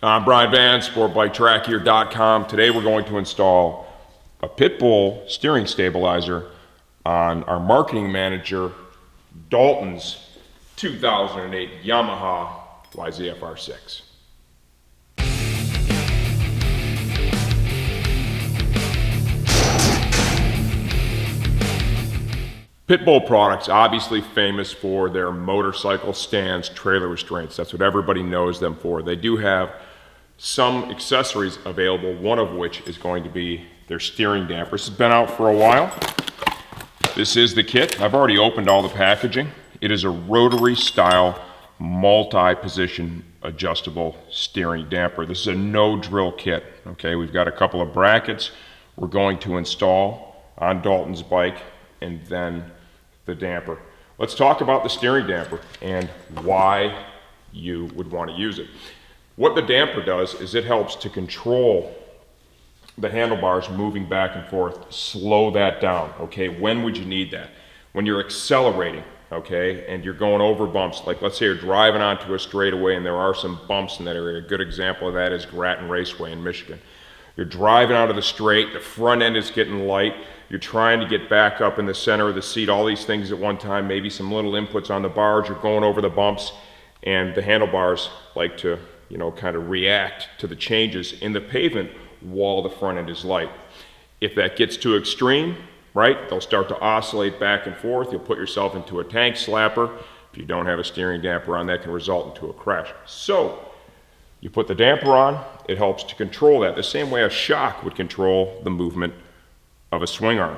I'm Brian Van, sportbiketrackgear.com. Today we're going to install a Pitbull steering stabilizer on our marketing manager, Dalton's 2008 Yamaha YZF-R6. Pitbull products, obviously famous for their motorcycle stands, trailer restraints. That's what everybody knows them for. They do have some accessories available, one of which is going to be their steering damper. This has been out for a while. This is the kit. I've already opened all the packaging. It is a rotary style, multi-position adjustable steering damper. This is a no drill kit. Okay, we've got a couple of brackets we're going to install on Dalton's bike, and then the damper. Let's talk about the steering damper and why you would want to use it. What the damper does is it helps to control the handlebars moving back and forth, slow that down, okay? When would you need that? When you're accelerating, okay, and you're going over bumps, like let's say you're driving onto a straightaway and there are some bumps in that area. A good example of that is Grattan Raceway in Michigan. You're driving out of the straight, the front end is getting light, you're trying to get back up in the center of the seat, all these things at one time, maybe some little inputs on the bars, you're going over the bumps, and the handlebars like to, kind of react to the changes in the pavement while the front end is light. If that gets too extreme, right, they'll start to oscillate back and forth, you'll put yourself into a tank slapper. If you don't have a steering damper on, that can result into a crash. So, you put the damper on, it helps to control that, the same way a shock would control the movement of a swing arm.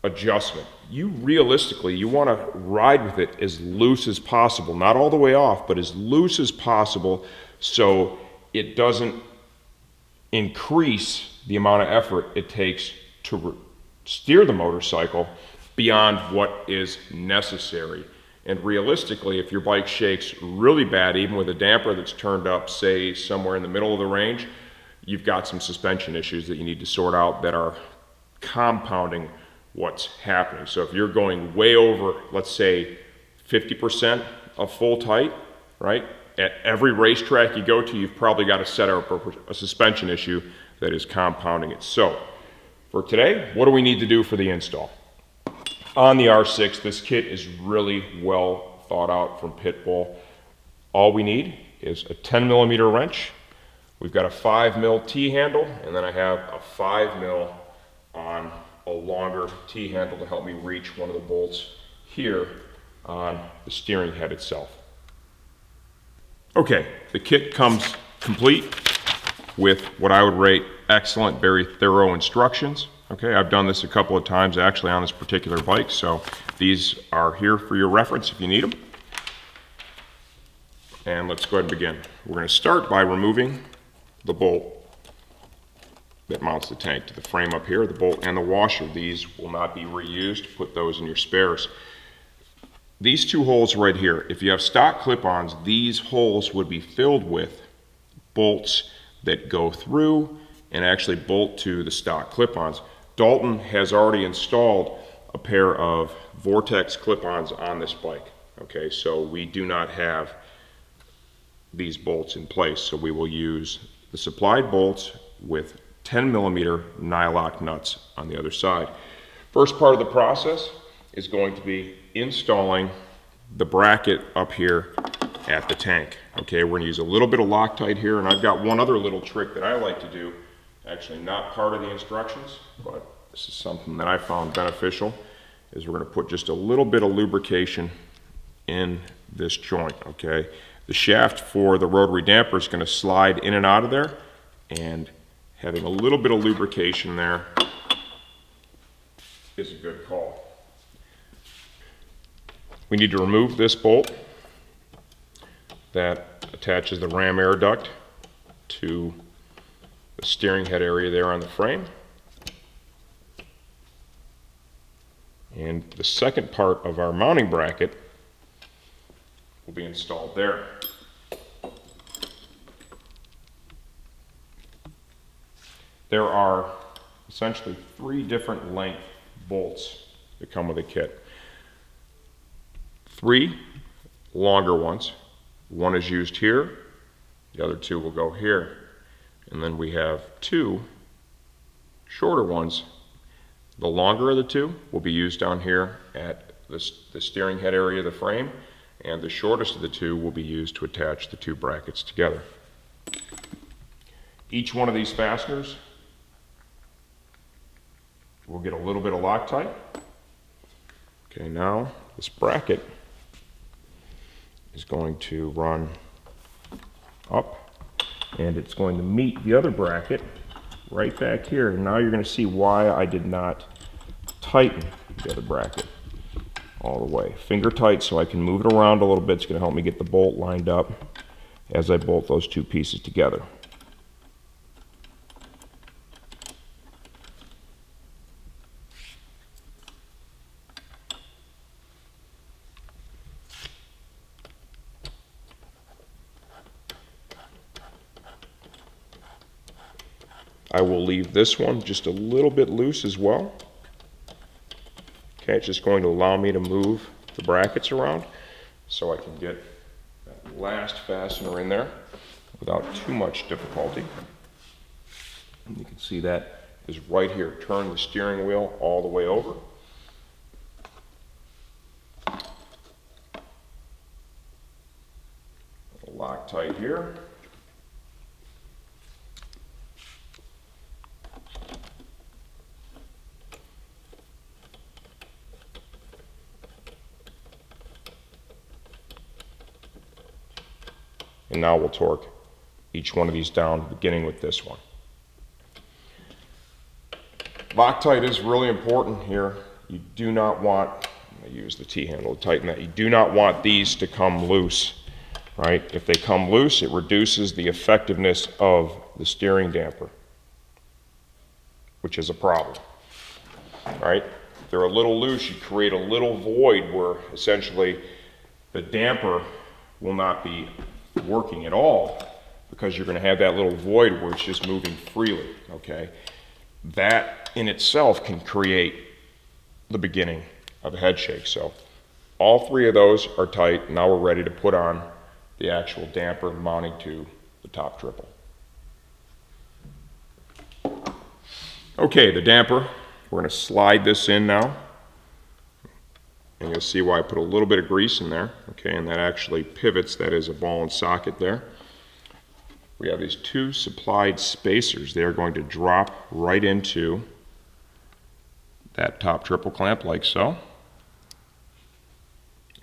Adjustment. You want to ride with it as loose as possible, not all the way off, but as loose as possible so it doesn't increase the amount of effort it takes to steer the motorcycle beyond what is necessary. And realistically, if your bike shakes really bad, even with a damper that's turned up, say somewhere in the middle of the range, you've got some suspension issues that you need to sort out that are compounding what's happening. So if you're going way over, let's say 50% of full tight, right? At every racetrack you go to, you've probably got to set up a suspension issue that is compounding it. So for today, what do we need to do for the install? On the R6, this kit is really well thought out from Pitbull. All we need is a 10mm wrench. We've got a 5mm T-handle, and then I have a 5mm on a longer T-handle to help me reach one of the bolts here on the steering head itself. Okay, the kit comes complete with what I would rate excellent, very thorough instructions. Okay, I've done this a couple of times actually on this particular bike, so these are here for your reference if you need them. And let's go ahead and begin. We're going to start by removing the bolt that mounts the tank to the frame up here, the bolt and the washer. These will not be reused. Put those in your spares. These two holes right here, if you have stock clip-ons, these holes would be filled with bolts that go through and actually bolt to the stock clip-ons. Dalton has already installed a pair of Vortex clip-ons on this bike. Okay, so we do not have these bolts in place, so we will use the supplied bolts with 10mm nylock nuts on the other side. First part of the process is going to be installing the bracket up here at the tank. Okay, we're going to use a little bit of Loctite here, and I've got one other little trick that I like to do, actually not part of the instructions, but this is something that I found beneficial, is we're going to put just a little bit of lubrication in this joint. Okay, the shaft for the rotary damper is going to slide in and out of there, and having a little bit of lubrication there is a good call. We need to remove this bolt that attaches the ram air duct to the steering head area there on the frame. And the second part of our mounting bracket will be installed there. There are essentially 3 different length bolts that come with the kit. 3 longer ones. One is used here, The other two will go here. And then we have two shorter ones. The longer of the two will be used down here at the steering head area of the frame, and the shortest of the two will be used to attach the two brackets together. Each one of these fasteners will get a little bit of Loctite. Okay, now this bracket is going to run up, and it's going to meet the other bracket right back here. And now you're going to see why I did not tighten the other bracket all the way. Finger tight so I can move it around a little bit. It's going to help me get the bolt lined up as I bolt those two pieces together. I will leave this one just a little bit loose as well. Okay, it's just going to allow me to move the brackets around so I can get that last fastener in there without too much difficulty. And you can see that is right here. Turn the steering wheel all the way over. Loctite here. And now we'll torque each one of these down, beginning with this one. Loctite is really important here. You do not want, I use the T-handle to tighten that, you do not want these to come loose, right? If they come loose, it reduces the effectiveness of the steering damper, which is a problem, right? If they're a little loose, you create a little void where essentially the damper will not be working at all, because you're going to have that little void where it's just moving freely, okay? That in itself can create the beginning of a head shake. So all three of those are tight. Now we're ready to put on the actual damper mounting to the top triple. Okay, the damper, we're going to slide this in now. And you'll see why I put a little bit of grease in there, okay, and that actually pivots. That is a ball and socket there. We have these two supplied spacers. They are going to drop right into that top triple clamp like so.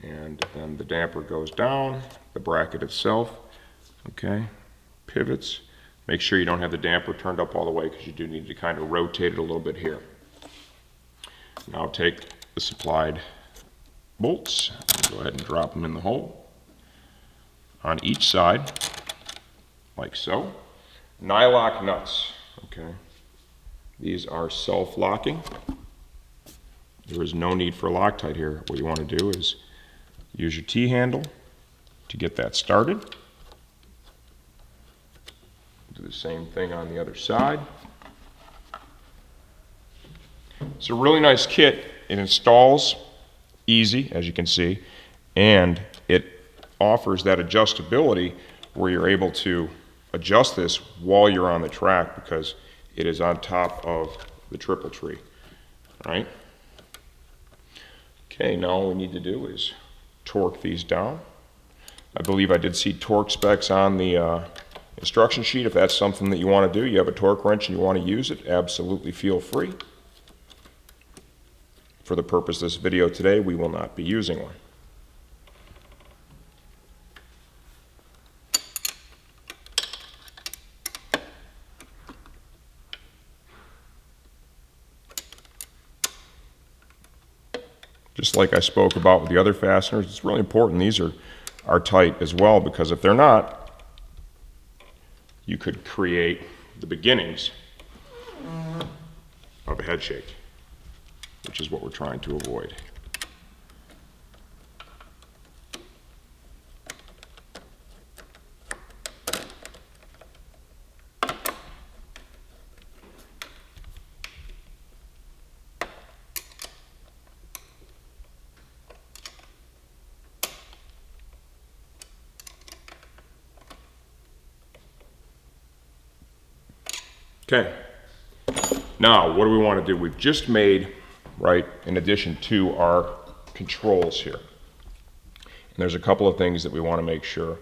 And then the damper goes down, the bracket itself, okay, pivots. Make sure you don't have the damper turned up all the way, because you do need to kind of rotate it a little bit here. Now take the supplied bolts, go ahead and drop them in the hole on each side, like so. Nylock nuts, okay. These are self-locking. There is no need for Loctite here. What you want to do is use your T-handle to get that started. Do the same thing on the other side. It's a really nice kit. It installs easy, as you can see, and it offers that adjustability where you're able to adjust this while you're on the track, because it is on top of the triple tree, right? Okay, now all we need to do is torque these down. I believe I did see torque specs on the instruction sheet. If that's something that you want to do, you have a torque wrench and you want to use it, absolutely feel free. For the purpose of this video today, we will not be using one. Just like I spoke about with the other fasteners, it's really important these are tight as well, because if they're not, you could create the beginnings of a head shake, which is what we're trying to avoid. Okay, now what do we want to do? We've just made, right, in addition to our controls here, and there's a couple of things that we want to make sure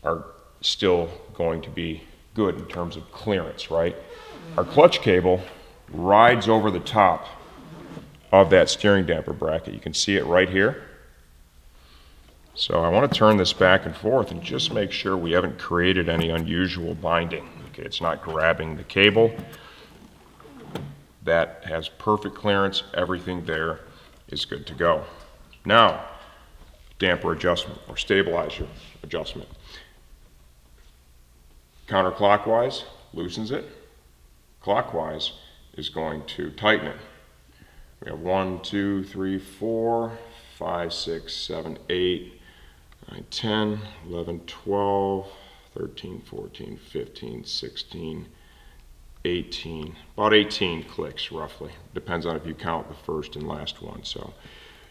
are still going to be good in terms of clearance, right? Our clutch cable rides over the top of that steering damper bracket. You can see it right here. So I want to turn this back and forth and just make sure we haven't created any unusual binding. Okay, it's not grabbing the cable. That has perfect clearance. Everything there is good to go. Now, damper adjustment or stabilizer adjustment. Counterclockwise loosens it. Clockwise is going to tighten it. We have 1, 2, 3, 4, 5, 6, 7, 8, 9, 10, 11, 12, 13, 14, 15, 16, 18, about 18 clicks roughly. Depends on if you count the first and last one. So,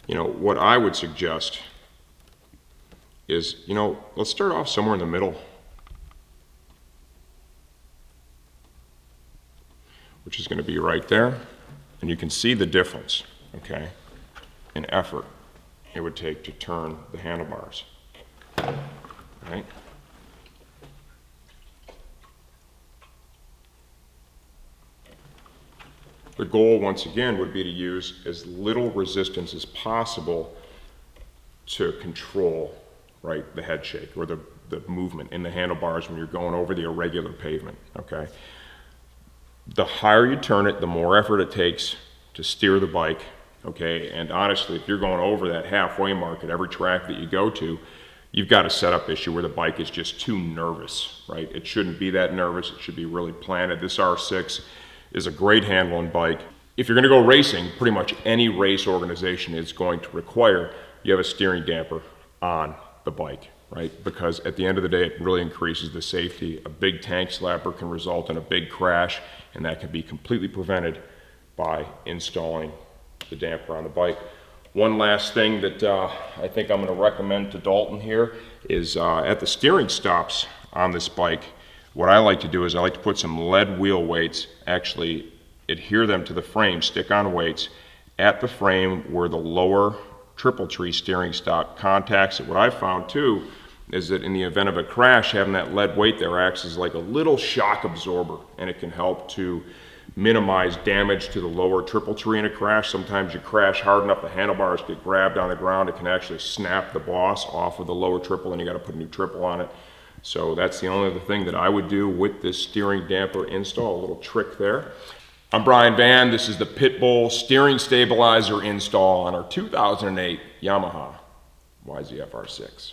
what I would suggest is, let's start off somewhere in the middle, which is going to be right there. And you can see the difference, okay, in effort it would take to turn the handlebars, right? The goal, once again, would be to use as little resistance as possible to control, right, the head shake or the movement in the handlebars when you're going over the irregular pavement, okay? The higher you turn it, the more effort it takes to steer the bike, okay? And honestly, if you're going over that halfway mark at every track that you go to, you've got a setup issue where the bike is just too nervous, right? It shouldn't be that nervous. It should be really planted. This R6 is a great handling bike. If you're going to go racing, pretty much any race organization is going to require you have a steering damper on the bike, right? Because at the end of the day, it really increases the safety. A big tank slapper can result in a big crash, and that can be completely prevented by installing the damper on the bike. One last thing that I think I'm going to recommend to Dalton here is at the steering stops on this bike, what I like to do is I like to put some lead wheel weights, actually adhere them to the frame, stick-on weights, at the frame where the lower triple tree steering stop contacts it. What I've found too is that in the event of a crash, having that lead weight there acts as like a little shock absorber, and it can help to minimize damage to the lower triple tree in a crash. Sometimes you crash hard enough, the handlebars get grabbed on the ground, it can actually snap the boss off of the lower triple, and you got to put a new triple on it. So that's the only other thing that I would do with this steering damper install, a little trick there. I'm Brian Van. This is the Pitbull steering stabilizer install on our 2008 Yamaha YZF-R6.